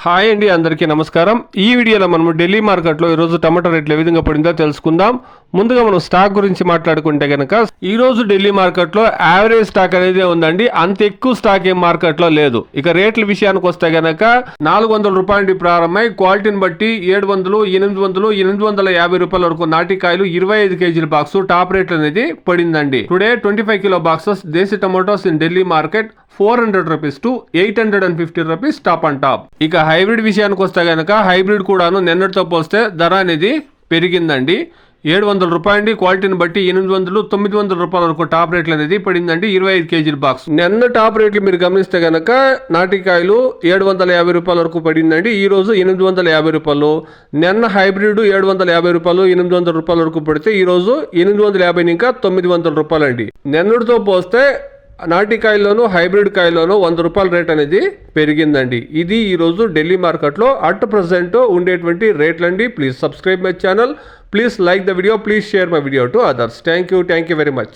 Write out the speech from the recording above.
Hi అండి, అందరికీ నమస్కారం. ఈ వీడియోలో మనము ఢిల్లీ మార్కెట్లో ఈరోజు టమాటా రేట్లు ఏ విధంగా పడిందో తెలుసుకుందాం. ముందుగా మనం స్టాక్ గురించి మాట్లాడుకుంటే కనుక ఈరోజు ఢిల్లీ మార్కెట్లో యావరేజ్ స్టాక్ అనేది ఉందండి. అంత ఎక్కువ స్టాక్ ఏం మార్కెట్లో లేదు. ఇక రేట్ల విషయానికి వస్తే కనుక 400 రూపాయల నుండి ప్రారంభమై క్వాలిటీని బట్టి 700, 800, 850 రూపాయల వరకు నాటికాయలు 25 కేజీల బాక్స్ టాప్ రేట్లు అనేది పడిందండి. Today 25 kilo boxes desi tomatoes in Delhi market 400 rupees to 850 rupees top and top. ఇక హైబ్రిడ్ విషయానికి వస్తే కనుక హైబ్రిడ్ కూడాను నిన్నటితో పోస్తే ధర అనేది పెరిగిందండి. 700 రూపాయలు క్వాలిటీని బట్టి 800, 900 రూపాయల వరకు టాప్ రేట్లు అనేది పడిందండి. 25 కేజీల బాక్స్. నిన్న టాప్ రేట్లు మీరు గమనిస్తే కనుక నాటికాయలు 750 రూపాయల వరకు పడిందండి. ఈ రోజు 850 రూపాయలు. నిన్న హైబ్రిడ్ 750 రూపాయలు, 800 రూపాయల వరకు పడితే ఈ రోజు 850 ఇంకా 900 రూపాయలు అండి. నిన్నటితో పోస్తే నాటికాయల్లోనూ హైబ్రిడ్ కాయల్లోనూ 100 రూపాయల రేట్ అనేది పెరిగిందండి. ఇది ఈరోజు ఢిల్లీ మార్కెట్లో అట్ ప్రజెంట్ ఉండేటువంటి రేట్లండి. Please subscribe my channel, please like the video, please share my video to others. Thank you very much.